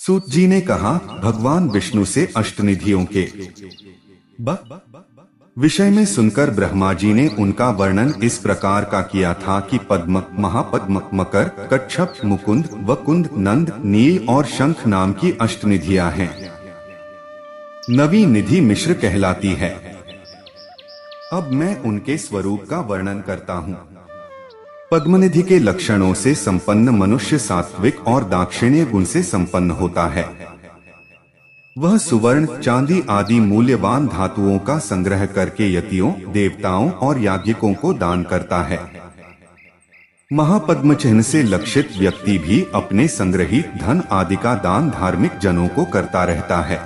सूत जी ने कहा, भगवान विष्णु से अष्टनिधियों के विषय में सुनकर ब्रह्मा जी ने उनका वर्णन इस प्रकार का किया था कि पद्म, महापद्म, मकर, कच्छप, मुकुंद, वकुंद, नंद, नील और शंख नाम की अष्टनिधियां हैं। नवी निधि मिश्र कहलाती है। अब मैं उनके स्वरूप का वर्णन करता हूँ। पद्मनिधि के लक्षणों से संपन्न मनुष्य सात्विक और दाक्षिण्य गुण से संपन्न होता है। वह सुवर्ण, चांदी आदि मूल्यवान धातुओं का संग्रह करके यतियों, देवताओं और याज्ञिकों को दान करता है। महापद्म चिन्ह से लक्षित व्यक्ति भी अपने संग्रहित धन आदि का दान धार्मिक जनों को करता रहता है।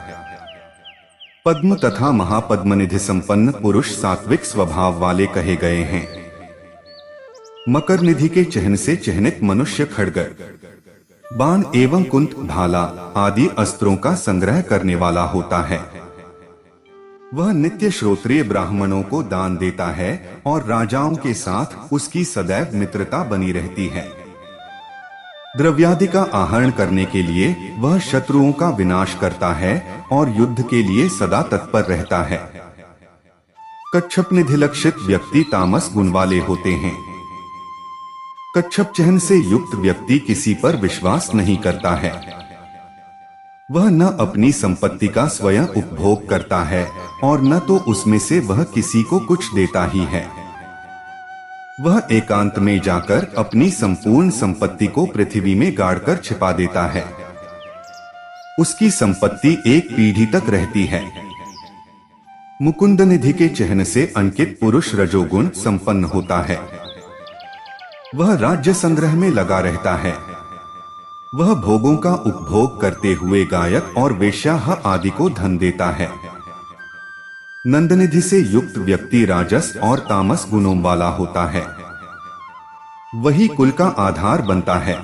पद्म तथा महापद्मनिधि संपन्न पुरुष सात्विक स्वभाव वाले कहे गए हैं। मकर निधि के चिन्ह से चिन्हित मनुष्य खड्ग, बाण एवं कुंत, भाला आदि अस्त्रों का संग्रह करने वाला होता है। वह नित्य श्रोत्रिय ब्राह्मणों को दान देता है और राजाओं के साथ उसकी सदैव मित्रता बनी रहती है। द्रव्यादि का आहरण करने के लिए वह शत्रुओं का विनाश करता है और युद्ध के लिए सदा तत्पर रहता है। कच्छप निधि लक्षित व्यक्ति तामस गुण वाले होते हैं। कच्छप चिन्ह से युक्त व्यक्ति किसी पर विश्वास नहीं करता है। वह न अपनी संपत्ति का स्वयं उपभोग करता है और न तो उसमें से वह किसी को कुछ देता ही है। वह एकांत में जाकर अपनी संपूर्ण संपत्ति को पृथ्वी में गाड़कर छिपा देता है। उसकी संपत्ति एक पीढ़ी तक रहती है। मुकुंद निधि के चिन्ह से अंकित पुरुष रजोगुण संपन्न होता है। वह राज्य संग्रह में लगा रहता है। वह भोगों का उपभोग करते हुए गायक और वेश्या आदि को धन देता है। नंदनिधि से युक्त व्यक्ति राजस और तामस गुणों वाला होता है। वही कुल का आधार बनता है।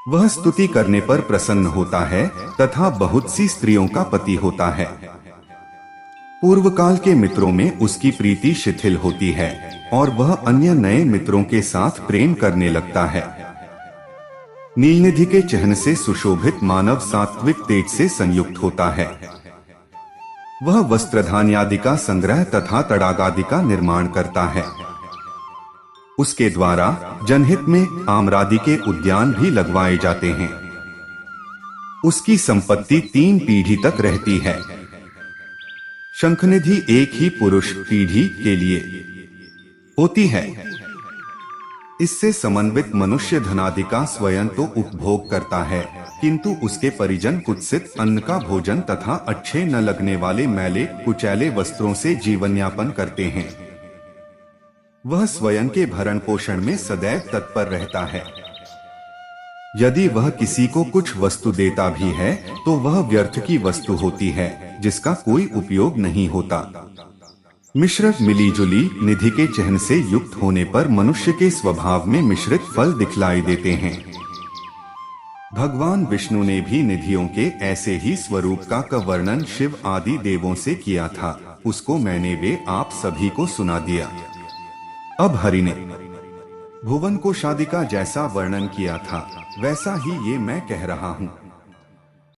वह स्तुति करने पर प्रसन्न होता है तथा बहुत सी स्त्रियों का पति होता है। पूर्व काल के मित्रों में उसकी प्रीति शिथिल होती है और वह अन्य नए मित्रों के साथ प्रेम करने लगता है। नीलनिधि के चिन्ह से सुशोभित मानव सात्विक तेज से संयुक्त होता है। वह वस्त्रधान्यादि का संग्रह तथा तड़ागादि का निर्माण करता है। उसके द्वारा जनहित में आम्रादि के उद्यान भी लगवाए जाते हैं। उसकी संपत्ति 3 पीढ़ी तक रहती है। शंखनिधि एक ही पुरुष पीढ़ी के लिए होती है। इससे समन्वित मनुष्य धनादि का स्वयं तो उपभोग करता है, किंतु उसके परिजन कुत्सित अन्न का भोजन तथा अच्छे न लगने वाले मैले कुचैले वस्त्रों से जीवन यापन करते हैं। वह स्वयं के भरण पोषण में सदैव तत्पर रहता है। यदि वह किसी को कुछ वस्तु देता भी है तो वह व्यर्थ की वस्तु होती है, जिसका कोई उपयोग नहीं होता। मिश्र मिलीजुली निधि के चिन्ह से युक्त होने पर मनुष्य के स्वभाव में मिश्रित फल दिखलाई देते हैं। भगवान विष्णु ने भी निधियों के ऐसे ही स्वरूप का वर्णन शिव आदि देवों से किया था। उसको मैंने वे आप सभी को सुना दिया। अब हरि ने भुवन को शादी का जैसा वर्णन किया था वैसा ही ये मैं कह रहा हूँ।